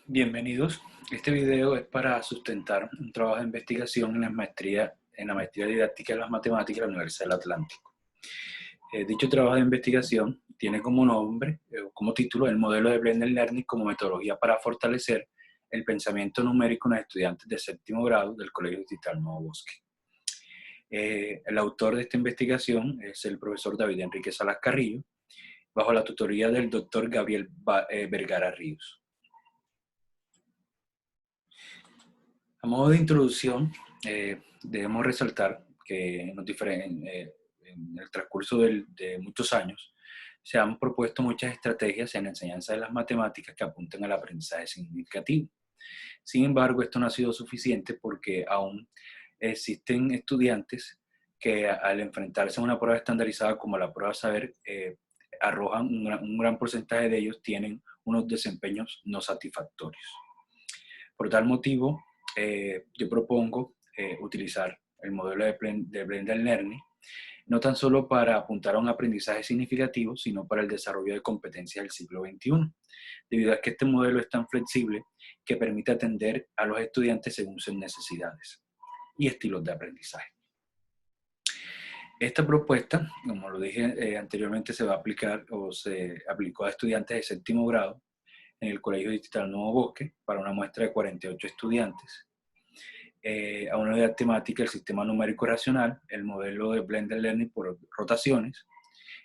Bienvenidos. Este video es para sustentar un trabajo de investigación en la maestría didáctica de las matemáticas de la Universidad del Atlántico. Dicho trabajo de investigación tiene como nombre, como título, el modelo de Blended Learning como metodología para fortalecer el pensamiento numérico en los estudiantes de séptimo grado del Colegio Distrital Nuevo Bosque. El autor de esta investigación es el profesor David Enrique Salas Carrillo, bajo la tutoría del doctor Gabriel Vergara Ríos. A modo de introducción, debemos resaltar que en el transcurso de muchos años se han propuesto muchas estrategias en la enseñanza de las matemáticas que apuntan al aprendizaje significativo. Sin embargo, esto no ha sido suficiente porque aún existen estudiantes que al enfrentarse a una prueba estandarizada como la prueba Saber, arrojan un gran porcentaje de ellos tienen unos desempeños no satisfactorios. Por tal motivo, yo propongo utilizar el modelo de Blended Learning, no tan solo para apuntar a un aprendizaje significativo, sino para el desarrollo de competencias del siglo XXI, debido a que este modelo es tan flexible que permite atender a los estudiantes según sus necesidades y estilos de aprendizaje. Esta propuesta, como lo dije anteriormente, se va a aplicar o se aplicó a estudiantes de séptimo grado en el Colegio Distrital Nuevo Bosque para una muestra de 48 estudiantes. A una unidad temática, el sistema numérico racional, el modelo de Blended Learning por rotaciones,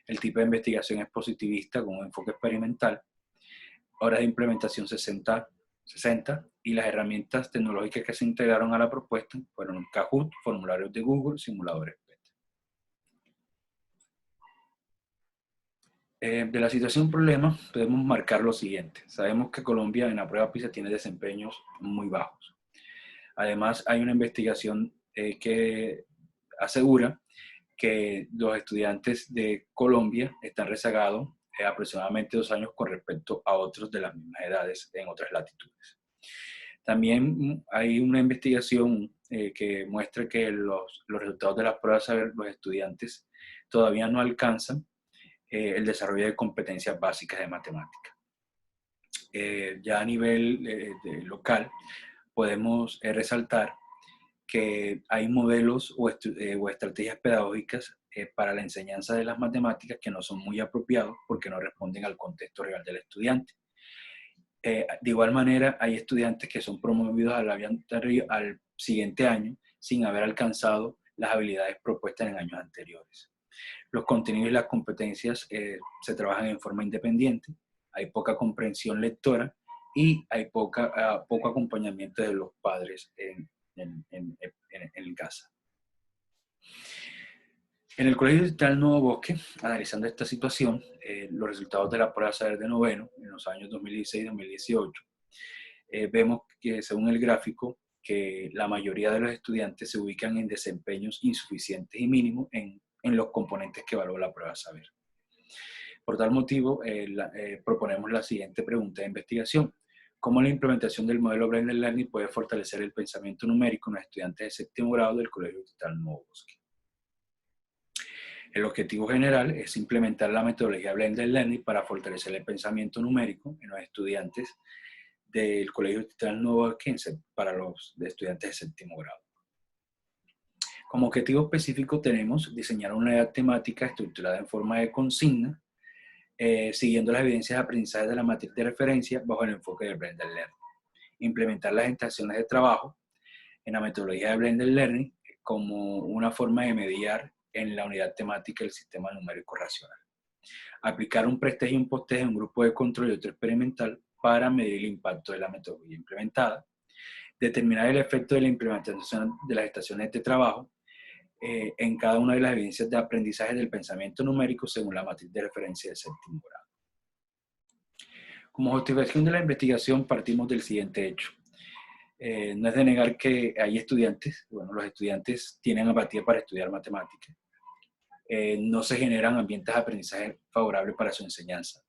el tipo de investigación es positivista con un enfoque experimental, horas de implementación 60 y las herramientas tecnológicas que se integraron a la propuesta fueron Kahoot, formularios de Google, simuladores PET. De la situación problema podemos marcar lo siguiente. Sabemos que Colombia en la prueba PISA tiene desempeños muy bajos. Además, hay una investigación que asegura que los estudiantes de Colombia están rezagados aproximadamente 2 años con respecto a otros de las mismas edades en otras latitudes. También hay una investigación que muestra que los resultados de las pruebas Saber, los estudiantes todavía no alcanzan el desarrollo de competencias básicas de matemática. Ya a nivel local, podemos resaltar que hay modelos o estrategias pedagógicas para la enseñanza de las matemáticas que no son muy apropiados porque no responden al contexto real del estudiante. De igual manera, hay estudiantes que son promovidos al siguiente año sin haber alcanzado las habilidades propuestas en años anteriores. Los contenidos y las competencias se trabajan en forma independiente, hay poca comprensión lectora y hay poco acompañamiento de los padres en casa. En el Colegio Distrital Nuevo Bosque, analizando esta situación, los resultados de la prueba Saber de noveno en los años 2016-2018, vemos que según el gráfico, que la mayoría de los estudiantes se ubican en desempeños insuficientes y mínimos en los componentes que evalúa la prueba Saber. Por tal motivo, proponemos la siguiente pregunta de investigación. ¿Cómo la implementación del modelo Blended Learning puede fortalecer el pensamiento numérico en los estudiantes de séptimo grado del Colegio Distrital Nuevo Bosque? El objetivo general es implementar la metodología Blended Learning para fortalecer el pensamiento numérico en los estudiantes del Colegio Distrital Nuevo Bosque para los estudiantes de séptimo grado. Como objetivo específico tenemos diseñar una unidad temática estructurada en forma de consigna, siguiendo las evidencias de aprendizaje de la matriz de referencia bajo el enfoque del Blended Learning. Implementar las estaciones de trabajo en la metodología de Blended Learning como una forma de mediar en la unidad temática del sistema numérico racional. Aplicar un prestegio y un postejo en un grupo de control y otro experimental para medir el impacto de la metodología implementada. Determinar el efecto de la implementación de las estaciones de trabajo en cada una de las evidencias de aprendizaje del pensamiento numérico según la matriz de referencia del séptimo grado. Como justificación de la investigación partimos del siguiente hecho. No es de negar que hay estudiantes, bueno, los estudiantes tienen apatía para estudiar matemáticas. No se generan ambientes de aprendizaje favorables para su enseñanza.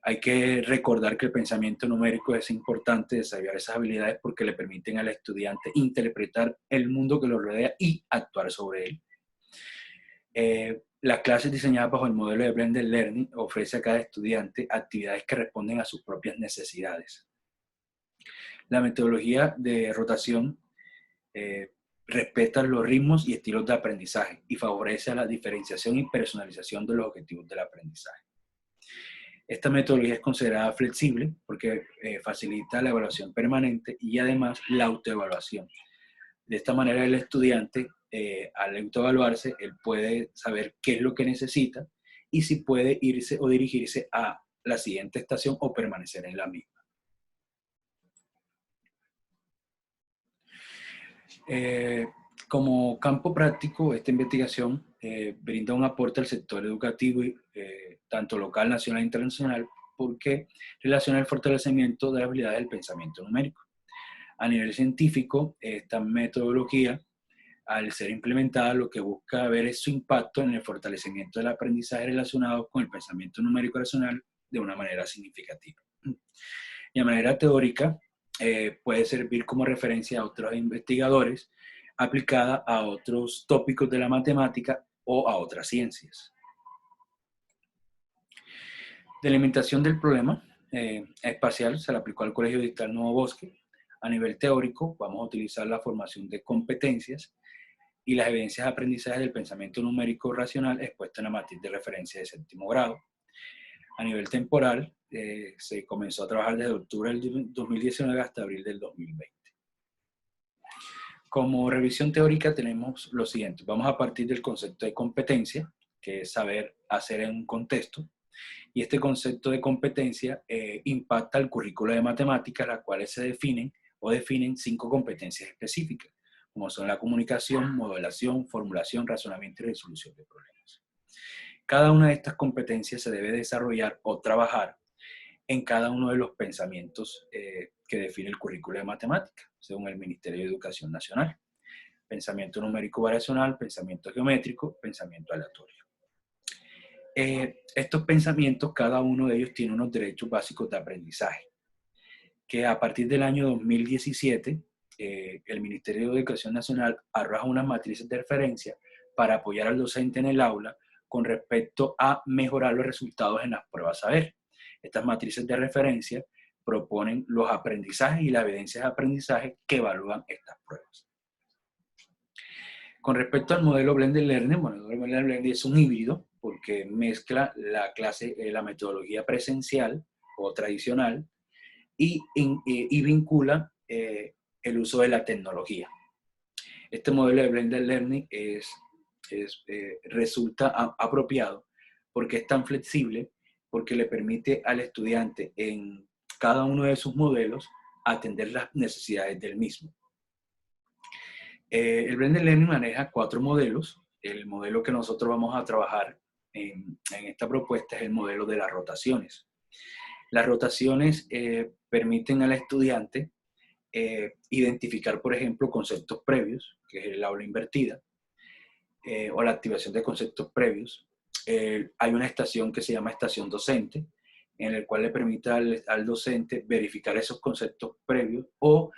Hay que recordar que el pensamiento numérico es importante desarrollar esas habilidades porque le permiten al estudiante interpretar el mundo que lo rodea y actuar sobre él. Las clases diseñadas bajo el modelo de Blended Learning ofrece a cada estudiante actividades que responden a sus propias necesidades. La metodología de rotación eh, respeta los ritmos y estilos de aprendizaje y favorece la diferenciación y personalización de los objetivos del aprendizaje. Esta metodología es considerada flexible porque facilita la evaluación permanente y además la autoevaluación. De esta manera el estudiante, al autoevaluarse, él puede saber qué es lo que necesita y si puede irse o dirigirse a la siguiente estación o permanecer en la misma. Como campo práctico, esta investigación brinda un aporte al sector educativo, tanto local, nacional e internacional, porque relaciona el fortalecimiento de las habilidades del pensamiento numérico. A nivel científico, esta metodología, al ser implementada, lo que busca ver es su impacto en el fortalecimiento del aprendizaje relacionado con el pensamiento numérico racional de una manera significativa. Y de manera teórica, puede servir como referencia a otros investigadores aplicada a otros tópicos de la matemática o a otras ciencias. Delimitación del problema espacial se le aplicó al Colegio Distrital Nuevo Bosque. A nivel teórico, vamos a utilizar la formación de competencias y las evidencias de aprendizaje del pensamiento numérico racional expuesta en la matriz de referencia de séptimo grado. A nivel temporal, se comenzó a trabajar desde octubre del 2019 hasta abril del 2020. Como revisión teórica tenemos lo siguiente. Vamos a partir del concepto de competencia, que es saber hacer en un contexto. Y este concepto de competencia impacta el currículo de matemáticas, las cuales se definen 5 competencias específicas, como son la comunicación, modelación, formulación, razonamiento y resolución de problemas. Cada una de estas competencias se debe desarrollar o trabajar en cada uno de los pensamientos que define el currículo de matemáticas, según el Ministerio de Educación Nacional. Pensamiento numérico variacional, pensamiento geométrico, pensamiento aleatorio. Estos pensamientos, cada uno de ellos tiene unos derechos básicos de aprendizaje, que a partir del año 2017, el Ministerio de Educación Nacional arroja unas matrices de referencia para apoyar al docente en el aula con respecto a mejorar los resultados en las pruebas saber. Estas matrices de referencia proponen los aprendizajes y las evidencias de aprendizaje que evalúan estas pruebas. Con respecto al modelo Blended Learning, bueno, el modelo Blended Learning es un híbrido porque mezcla la metodología presencial o tradicional y vincula el uso de la tecnología. Este modelo de Blended Learning resulta apropiado porque es tan flexible, porque le permite al estudiante en cada uno de sus modelos atender las necesidades del mismo. El Blended Learning maneja 4 modelos. El modelo que nosotros vamos a trabajar en esta propuesta es el modelo de las rotaciones. Las rotaciones permiten al estudiante identificar, por ejemplo, conceptos previos, que es el aula invertida, o la activación de conceptos previos. Hay una estación que se llama estación docente, en la cual le permite al docente verificar esos conceptos previos o,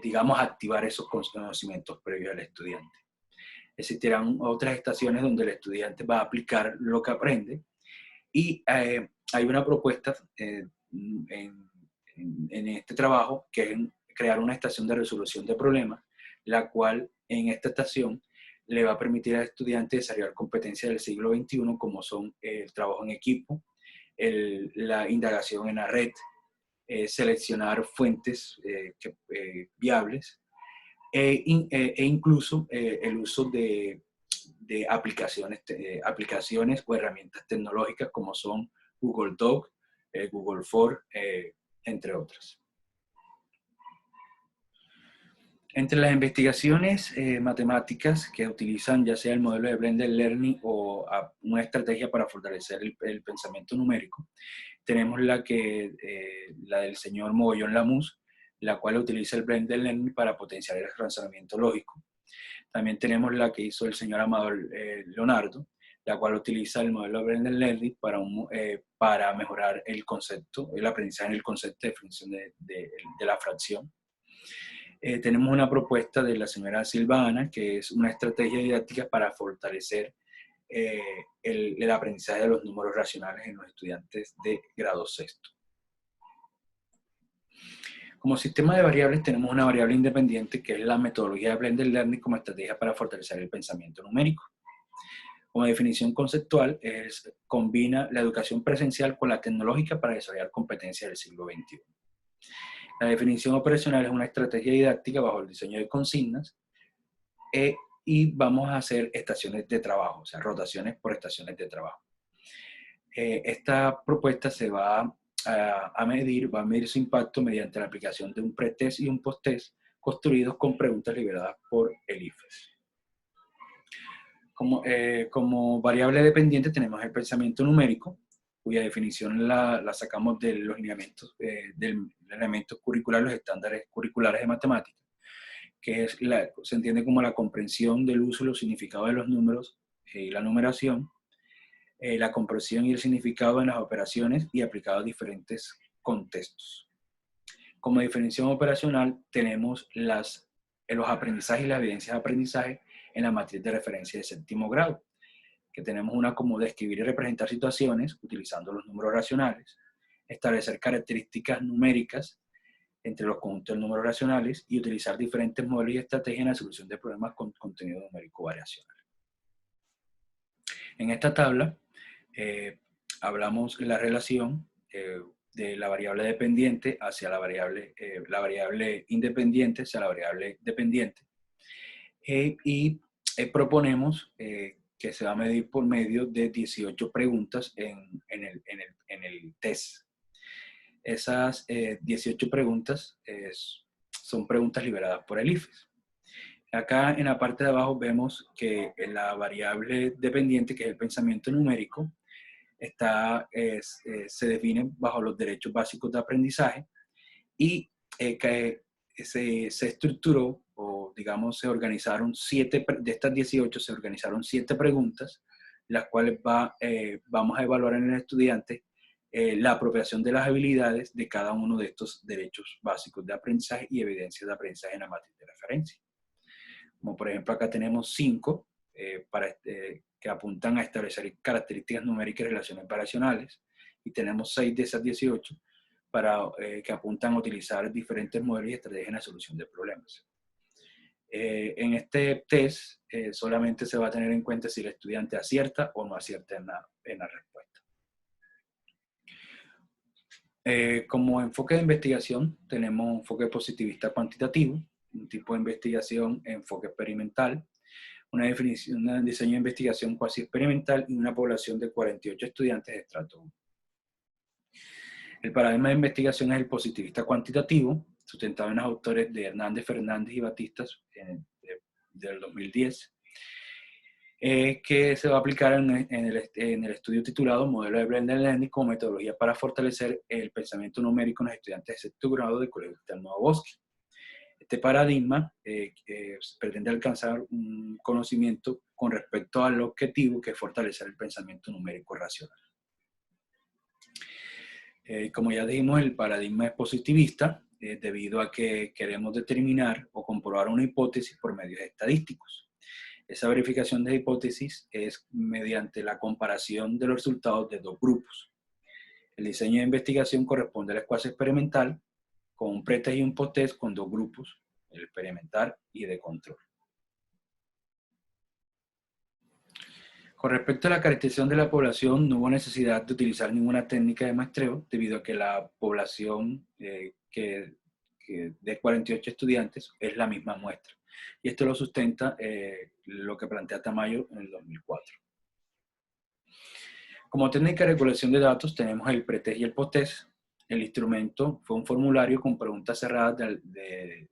digamos, activar esos conocimientos previos al estudiante. Existirán otras estaciones donde el estudiante va a aplicar lo que aprende y hay una propuesta en este trabajo que es crear una estación de resolución de problemas, la cual en esta estación le va a permitir al estudiante desarrollar competencias del siglo XXI como son el trabajo en equipo, la indagación en la red, seleccionar fuentes viables e incluso el uso de aplicaciones o herramientas tecnológicas como son Google Doc, Google Form, entre otras. Entre las investigaciones matemáticas que utilizan ya sea el modelo de Blended Learning o una estrategia para fortalecer el pensamiento numérico, tenemos la del señor Mogollón Lamus, la cual utiliza el Blended Learning para potenciar el razonamiento lógico. También tenemos la que hizo el señor Amador Leonardo, la cual utiliza el modelo Blended Learning para mejorar el aprendizaje en el concepto de definición de la fracción. Tenemos una propuesta de la señora Silvana, que es una estrategia didáctica para fortalecer el aprendizaje de los números racionales en los estudiantes de grado sexto. Como sistema de variables tenemos una variable independiente que es la metodología de Blended Learning como estrategia para fortalecer el pensamiento numérico. Como definición conceptual, combina la educación presencial con la tecnológica para desarrollar competencias del siglo XXI. La definición operacional es una estrategia didáctica bajo el diseño de consignas y vamos a hacer estaciones de trabajo, o sea, rotaciones por estaciones de trabajo. Esta propuesta se va a medir su impacto mediante la aplicación de un pretest y un posttest construidos con preguntas liberadas por el IFES. Como variable dependiente tenemos el pensamiento numérico, cuya definición la sacamos de los lineamientos, del lineamiento curricular, los estándares curriculares de matemáticas, que se entiende como la comprensión del uso y los significados de los números y la numeración, la comprensión y el significado en las operaciones y aplicado a diferentes contextos. Como definición operacional tenemos los aprendizajes y las evidencias de aprendizaje en la matriz de referencia de séptimo grado, que tenemos una como describir y representar situaciones utilizando los números racionales, establecer características numéricas entre los conjuntos de números racionales y utilizar diferentes modelos y estrategias en la solución de problemas con contenido numérico variacional. En esta tabla hablamos de la relación de la variable dependiente hacia la variable independiente hacia la variable dependiente. Y proponemos que se va a medir por medio de 18 preguntas en el test. Esas 18 preguntas son preguntas liberadas por el IFES. Acá en la parte de abajo vemos que la variable dependiente, que es el pensamiento numérico, se define bajo los derechos básicos de aprendizaje y que se estructuró, o digamos se organizaron de estas 18 se organizaron 7 preguntas, las cuales vamos a evaluar en el estudiante la apropiación de las habilidades de cada uno de estos derechos básicos de aprendizaje y evidencias de aprendizaje en la matriz de referencia. Como por ejemplo acá tenemos 5 que apuntan a establecer características numéricas y relaciones variacionales, y tenemos 6 de esas 18 que apuntan a utilizar diferentes modelos y estrategias en la solución de problemas. En este test solamente se va a tener en cuenta si el estudiante acierta o no acierta en la respuesta. Como enfoque de investigación tenemos un enfoque positivista cuantitativo, un tipo de investigación enfoque experimental, un diseño de investigación cuasi experimental y una población de 48 estudiantes de estrato 1. El paradigma de investigación es el positivista cuantitativo, sustentado en los autores de Hernández, Fernández y Batistas del 2010, que se va a aplicar en el estudio titulado Modelo de Blended Learning como metodología para fortalecer el pensamiento numérico en los estudiantes de sexto grado del Colegio Externo Nuevo Bosque. Este paradigma pretende alcanzar un conocimiento con respecto al objetivo que es fortalecer el pensamiento numérico racional. Como ya dijimos, el paradigma es positivista debido a que queremos determinar o comprobar una hipótesis por medios estadísticos. Esa verificación de hipótesis es mediante la comparación de los resultados de dos grupos. El diseño de investigación corresponde a la escuela experimental con un pretest y un posttest con dos grupos, el experimental y de control. Con respecto a la caracterización de la población, no hubo necesidad de utilizar ninguna técnica de muestreo debido a que la población de 48 estudiantes es la misma muestra. Y esto lo sustenta lo que plantea Tamayo en el 2004. Como técnica de recolección de datos tenemos el pretest y el posttest. El instrumento fue un formulario con preguntas cerradas de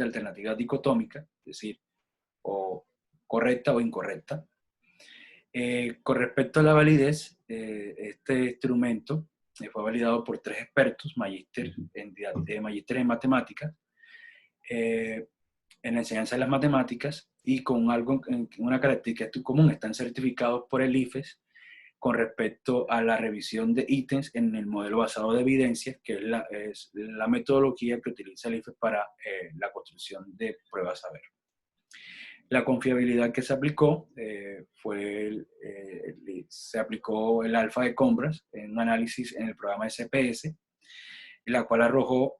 alternativas dicotómicas, es decir, o correcta o incorrecta. Con respecto a la validez, este instrumento fue validado por 3 expertos, magíster en matemáticas, en la enseñanza de las matemáticas, y con una característica común: están certificados por el IFES con respecto a la revisión de ítems en el modelo basado de evidencias, que es la metodología que utiliza el IFES para la construcción de pruebas saber. La confiabilidad que se aplicó se aplicó el alfa de compras en un análisis en el programa SPS, la cual arrojó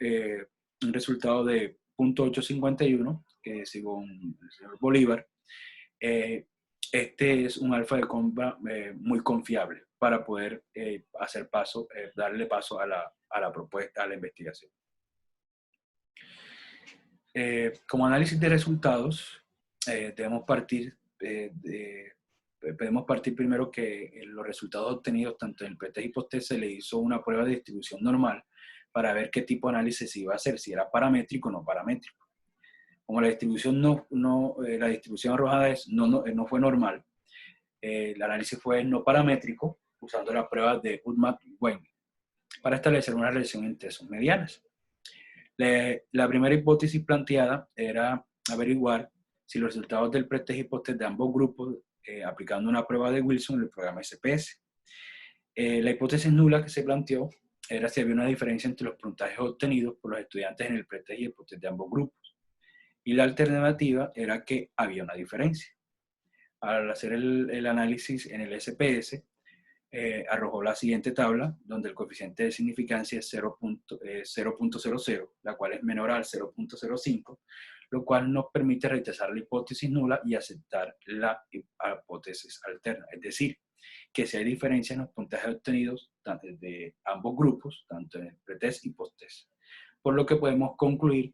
un resultado de 0.851, que según el señor Bolívar, este es un alfa de compra muy confiable para poder darle paso a la propuesta, a la investigación. Como análisis de resultados, podemos partir primero que los resultados obtenidos tanto en el pretest y posttest se le hizo una prueba de distribución normal para ver qué tipo de análisis se iba a hacer, si era paramétrico o no paramétrico. Como la distribución, la distribución arrojada no fue normal, el análisis fue no paramétrico usando la prueba de Ullmann-Weine para establecer una relación entre sus medianas. La primera hipótesis planteada era averiguar si los resultados del pretest y posttest de ambos grupos aplicando una prueba de Wilson en el programa SPS. La hipótesis nula que se planteó era si había una diferencia entre los puntajes obtenidos por los estudiantes en el pretest y el posttest de ambos grupos. Y la alternativa era que había una diferencia. Al hacer el análisis en el SPS, arrojó la siguiente tabla, donde el coeficiente de significancia es 0.00, la cual es menor al 0.05, lo cual nos permite rechazar la hipótesis nula y aceptar la hipótesis alterna. Es decir, que si hay diferencias en los puntajes obtenidos de ambos grupos, tanto en el pretest y posttest. Por lo que podemos concluir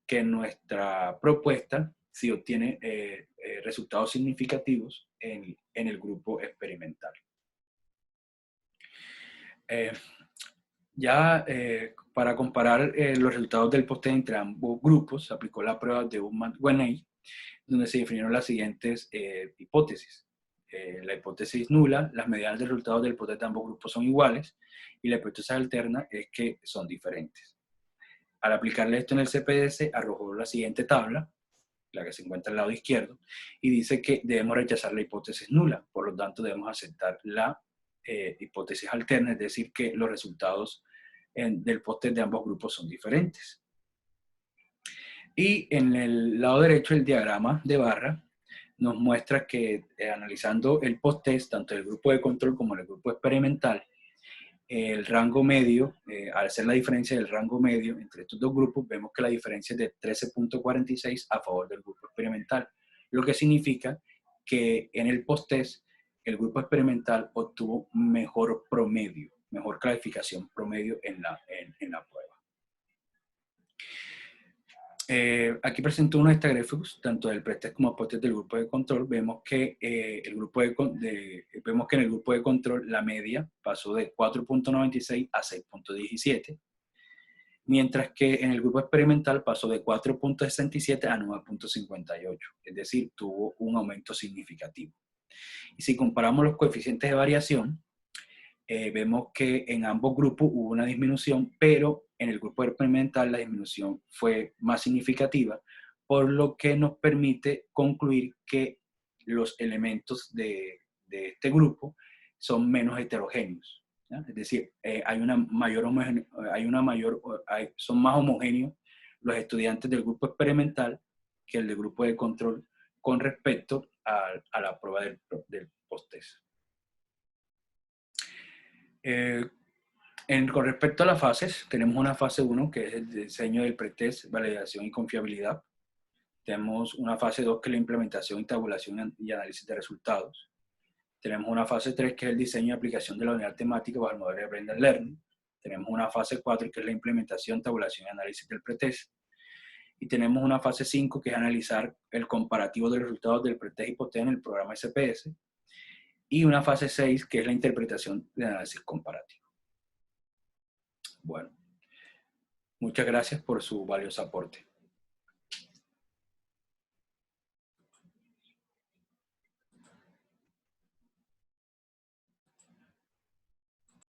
que nuestra propuesta sí obtiene resultados significativos en el grupo experimental. Para comparar los resultados del posttest entre ambos grupos, se aplicó la prueba de Ullmann-Weine, donde se definieron las siguientes hipótesis. La hipótesis nula, las medianas de resultados del posttest de ambos grupos son iguales, y la hipótesis alterna es que son diferentes. Al aplicarle esto en el CPS, arrojó la siguiente tabla, la que se encuentra al lado izquierdo, y dice que debemos rechazar la hipótesis nula, por lo tanto debemos aceptar la hipótesis alterna, es decir, que los resultados del posttest de ambos grupos son diferentes. Y en el lado derecho, el diagrama de barra nos muestra que analizando el posttest, tanto el grupo de control como el grupo experimental, el rango medio, al hacer la diferencia del rango medio entre estos dos grupos, vemos que la diferencia es de 13.46 a favor del grupo experimental, lo que significa que en el posttest el grupo experimental obtuvo mejor promedio, mejor calificación promedio en la prueba. Aquí presento unos gráficos, tanto del pretest como posttest del grupo de control. Vemos que, en el grupo de control la media pasó de 4.96 a 6.17, mientras que en el grupo experimental pasó de 4.67 a 9.58, es decir, tuvo un aumento significativo. Y si comparamos los coeficientes de variación, vemos que en ambos grupos hubo una disminución, pero en el grupo experimental la disminución fue más significativa, por lo que nos permite concluir que los elementos de este grupo son menos heterogéneos, ¿ya? Es decir, son más homogéneos los estudiantes del grupo experimental que el del grupo de control con respecto a la prueba del posttest. Con respecto a las fases, tenemos una fase 1 que es el diseño del pretest, validación y confiabilidad. Tenemos una fase 2 que es la implementación y tabulación y análisis de resultados. Tenemos una fase 3 que es el diseño y aplicación de la unidad temática bajo el modelo de Blended Learning. Tenemos una fase 4 que es la implementación, tabulación y análisis del pretest. Y tenemos una fase 5 que es analizar el comparativo de los resultados del pretest y posttest en el programa SPS. Y una fase 6 que es la interpretación de análisis comparativo. Bueno, muchas gracias por su valioso aporte.